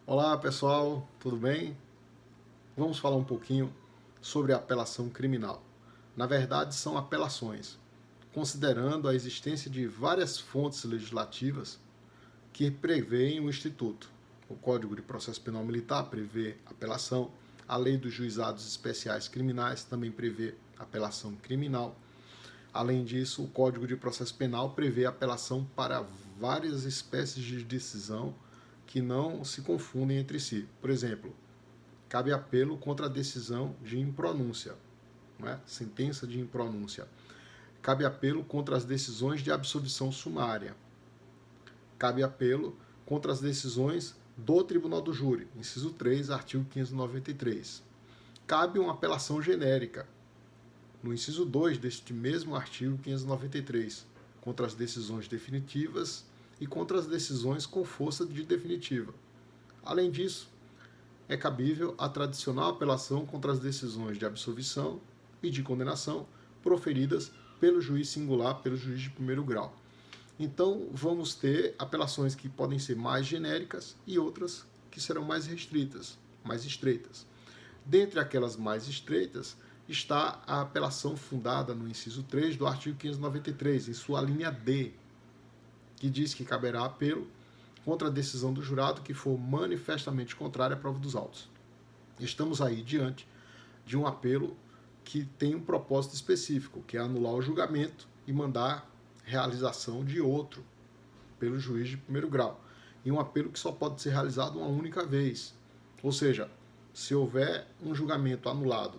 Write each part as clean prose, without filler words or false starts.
Olá pessoal, tudo bem? Vamos falar um pouquinho sobre a apelação criminal. Na verdade, são apelações, considerando a existência de várias fontes legislativas que prevêem o Instituto. O Código de Processo Penal Militar prevê apelação, a Lei dos Juizados Especiais Criminais também prevê apelação criminal. Além disso, o Código de Processo Penal prevê apelação para várias espécies de decisão que não se confundem entre si. Por exemplo, cabe apelo contra a decisão de impronúncia, não é? Sentença de impronúncia. Cabe apelo contra as decisões de absolvição sumária. Cabe apelo contra as decisões do Tribunal do Júri, inciso 3, artigo 593. Cabe uma apelação genérica, no inciso 2 deste mesmo artigo 593, contra as decisões definitivas e contra as decisões com força de definitiva. Além disso, é cabível a tradicional apelação contra as decisões de absolvição e de condenação proferidas pelo juiz singular, pelo juiz de primeiro grau. Então, vamos ter apelações que podem ser mais genéricas e outras que serão mais restritas, mais estreitas. Dentre aquelas mais estreitas, está a apelação fundada no inciso 3 do artigo 593, em sua linha D, que diz que caberá apelo contra a decisão do jurado que for manifestamente contrária à prova dos autos. Estamos aí diante de um apelo que tem um propósito específico, que é anular o julgamento e mandar realização de outro pelo juiz de primeiro grau. E um apelo que só pode ser realizado uma única vez. Ou seja, se houver um julgamento anulado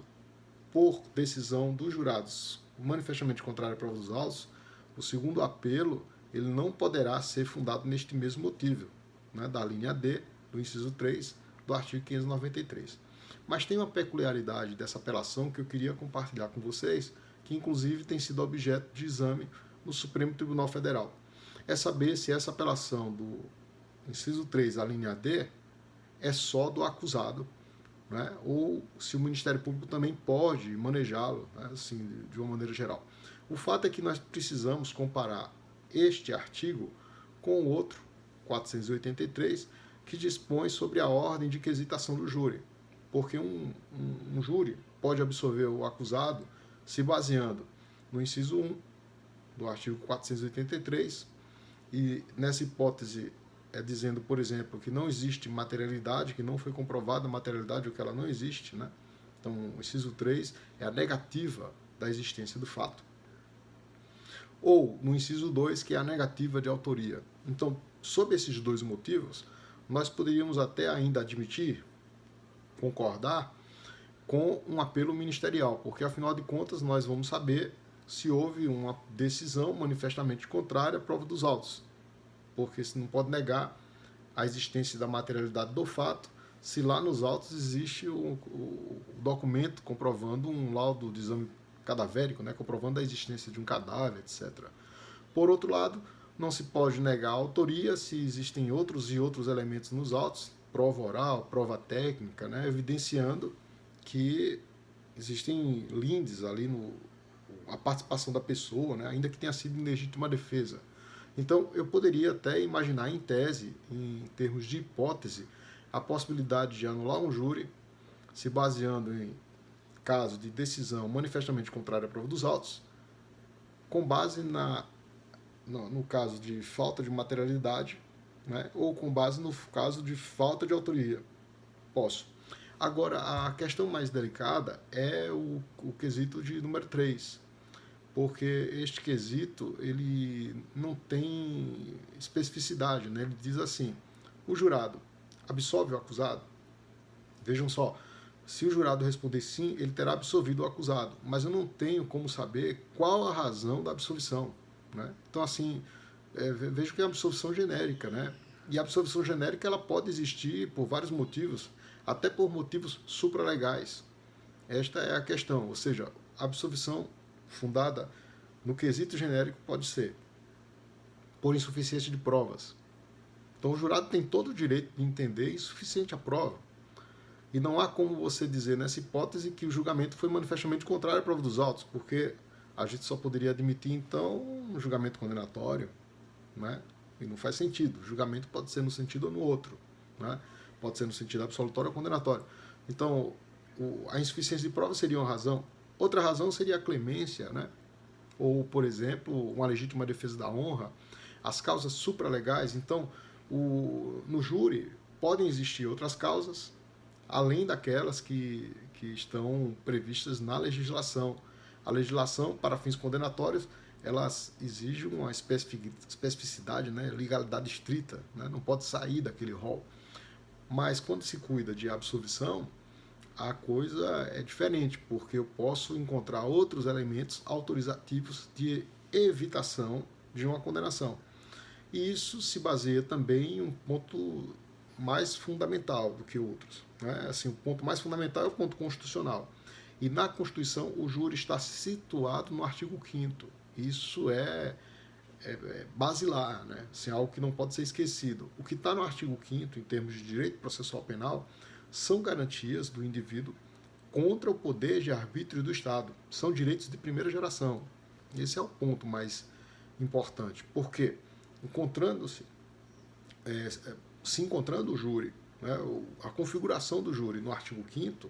por decisão dos jurados manifestamente contrária à prova dos autos, o segundo apelo ele não poderá ser fundado neste mesmo motivo, né, da linha D, do inciso 3, do artigo 593. Mas tem uma peculiaridade dessa apelação que eu queria compartilhar com vocês, que inclusive tem sido objeto de exame no Supremo Tribunal Federal. É saber se essa apelação do inciso 3, a linha D, é só do acusado, né, ou se o Ministério Público também pode manejá-lo, né, assim, de uma maneira geral. O fato é que nós precisamos comparar este artigo com o outro, 483, que dispõe sobre a ordem de quesitação do júri. Porque um júri pode absolver o acusado se baseando no inciso 1 do artigo 483, e nessa hipótese dizendo, por exemplo, que não existe materialidade, que não foi comprovada a materialidade ou que ela não existe, né? Então, o inciso 3 é a negativa da existência do fato. Ou no inciso 2, que é a negativa de autoria. Então, sob esses dois motivos, nós poderíamos até ainda admitir, concordar com um apelo ministerial, porque afinal de contas nós vamos saber se houve uma decisão manifestamente contrária à prova dos autos, porque se não pode negar a existência da materialidade do fato se lá nos autos existe o documento comprovando um laudo de exame cadavérico, né, comprovando a existência de um cadáver, etc. Por outro lado, não se pode negar a autoria se existem outros e outros elementos nos autos, prova oral, prova técnica, né, evidenciando que existem lindes ali no a participação da pessoa, né, ainda que tenha sido em legítima defesa. Então, eu poderia até imaginar em tese, em termos de hipótese, a possibilidade de anular um júri se baseando em caso de decisão manifestamente contrária à prova dos autos, com base no caso de falta de materialidade, né, ou com base no caso de falta de autoria. Posso. Agora, a questão mais delicada é o quesito de número 3, porque este quesito ele não tem especificidade, né? Ele diz assim: o jurado absolve o acusado? Vejam só, se o jurado responder sim, ele terá absolvido o acusado, mas eu não tenho como saber qual a razão da absolvição, né? Então, assim, vejo que é uma absolvição genérica, né? E a absolvição genérica ela pode existir por vários motivos, até por motivos supralegais. Esta é a questão, ou seja, a absolvição fundada no quesito genérico pode ser por insuficiência de provas. Então o jurado tem todo o direito de entender insuficiente a prova. E não há como você dizer nessa hipótese que o julgamento foi manifestamente contrário à prova dos autos, porque a gente só poderia admitir então um julgamento condenatório, né? E não faz sentido. O julgamento pode ser no sentido ou no outro, né? pode ser no sentido absolutório ou condenatório. Então, a insuficiência de prova seria uma razão. Outra razão seria a clemência, né? Ou, por exemplo, uma legítima defesa da honra, as causas supralegais. Então, no júri podem existir outras causas, além daquelas que estão previstas na legislação. A legislação, para fins condenatórios, elas exigem uma especificidade, né, legalidade estrita, né, não pode sair daquele rol. Mas quando se cuida de absolvição, a coisa é diferente, porque eu posso encontrar outros elementos autorizativos de evitação de uma condenação. E isso se baseia também em um ponto mais fundamental do que outros. Né? Assim, o ponto mais fundamental é o ponto constitucional. E na Constituição, o júri está situado no artigo 5º. Isso é basilar, né? Assim, algo que não pode ser esquecido. O que está no artigo 5º, em termos de direito processual penal, são garantias do indivíduo contra o poder de arbítrio do Estado. São direitos de primeira geração. Esse é o ponto mais importante. Porque, se encontrando o júri, né, a configuração do júri no artigo 5º,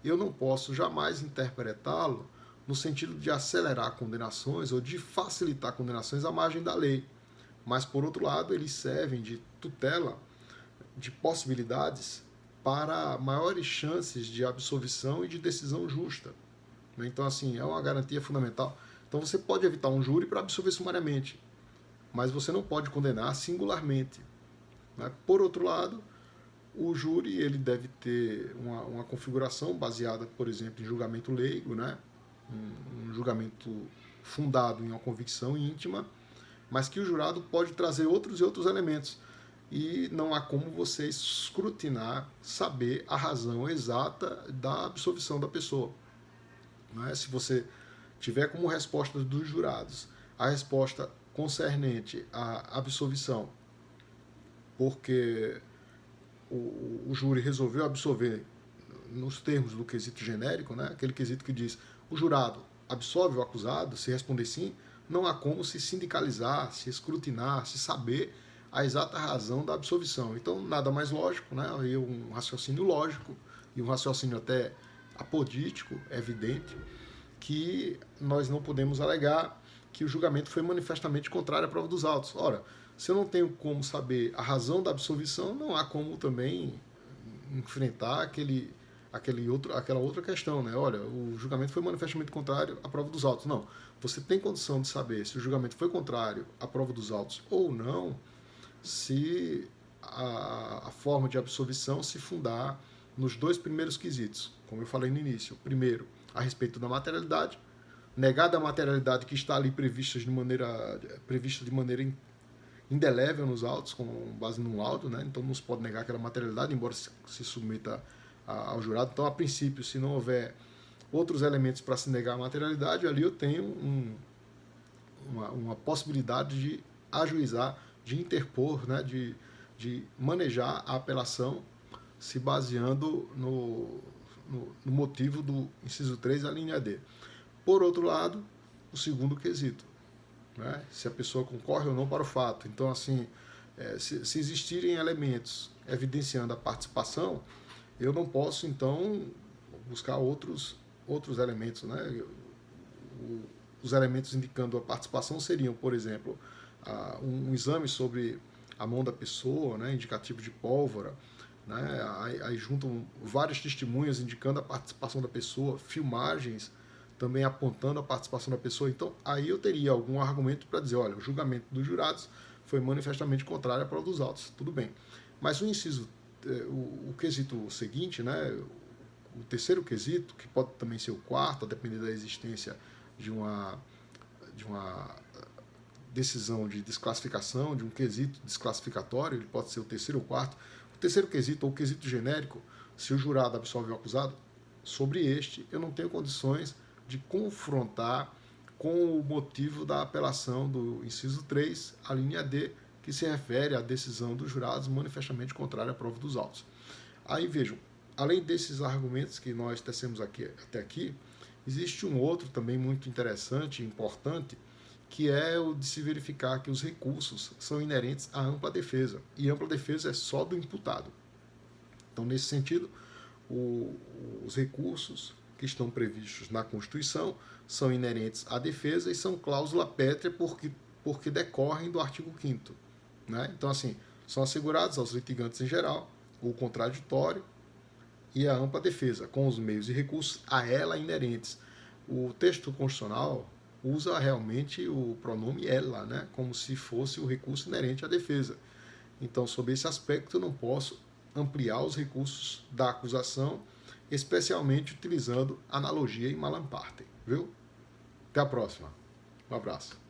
eu não posso jamais interpretá-lo no sentido de acelerar condenações ou de facilitar condenações à margem da lei. Mas, por outro lado, eles servem de tutela de possibilidades para maiores chances de absolvição e de decisão justa. Então, assim, é uma garantia fundamental. Então, você pode evitar um júri para absolver sumariamente, mas você não pode condenar singularmente. Né? Por outro lado, o júri ele deve ter uma configuração baseada, por exemplo, em julgamento leigo, né? Um julgamento fundado em uma convicção íntima, mas que o jurado pode trazer outros elementos. E não há como você escrutinar, saber a razão exata da absolvição da pessoa. Não é? Se você tiver como resposta dos jurados a resposta concernente à absolvição, porque o júri resolveu absolver nos termos do quesito genérico, né? Aquele quesito que diz o jurado absolve o acusado, se responder sim, não há como se sindicalizar, se escrutinar, se saber a exata razão da absolvição. Então, nada mais lógico, né? Aí um raciocínio lógico e um raciocínio até apodítico, evidente, que nós não podemos alegar que o julgamento foi manifestamente contrário à prova dos autos. Ora, se eu não tenho como saber a razão da absolvição, não há como também enfrentar aquela outra questão, né? Olha, o julgamento foi manifestamente contrário à prova dos autos. Não. Você tem condição de saber se o julgamento foi contrário à prova dos autos ou não, se a forma de absolvição se fundar nos dois primeiros quesitos, como eu falei no início. O primeiro, a respeito da materialidade, negada a materialidade que está ali prevista de maneira indelével nos autos, com base num laudo, né? Então não se pode negar aquela materialidade, embora se submeta ao jurado. Então, a princípio, se não houver outros elementos para se negar a materialidade, ali eu tenho uma possibilidade de ajuizar, de interpor, né? de manejar a apelação se baseando no motivo do inciso 3, a linha D. Por outro lado, o segundo quesito, né? Se a pessoa concorre ou não para o fato. Então, assim, se existirem elementos evidenciando a participação, eu não posso, então, buscar outros elementos. Né? Os elementos indicando a participação seriam, por exemplo, um exame sobre a mão da pessoa, né? Indicativo de pólvora, né? Aí juntam várias testemunhas indicando a participação da pessoa, filmagens também apontando a participação da pessoa. Então, aí eu teria algum argumento para dizer, olha, o julgamento dos jurados foi manifestamente contrário à prova dos autos. Tudo bem. Mas o quesito seguinte, né, o terceiro quesito, que pode também ser o quarto, a depender da existência de uma decisão de desclassificação, de um quesito desclassificatório, ele pode ser o terceiro ou quarto. O terceiro quesito, ou o quesito genérico, se o jurado absolve o acusado, sobre este eu não tenho condições de confrontar com o motivo da apelação do inciso 3, a linha D, que se refere à decisão dos jurados manifestamente contrária à prova dos autos. Aí vejam, além desses argumentos que nós tecemos até aqui, existe um outro também muito interessante e importante, que é o de se verificar que os recursos são inerentes à ampla defesa. E ampla defesa é só do imputado. Então, nesse sentido, os recursos que estão previstos na Constituição são inerentes à defesa e são cláusula pétrea porque decorrem do artigo 5º, né? Então, assim, são assegurados aos litigantes em geral o contraditório e a ampla defesa, com os meios e recursos a ela inerentes. O texto constitucional usa realmente o pronome ela, né? Como se fosse o recurso inerente à defesa. Então, sob esse aspecto, eu não posso ampliar os recursos da acusação, especialmente utilizando analogia e malam partem, viu? Até a próxima. Um abraço.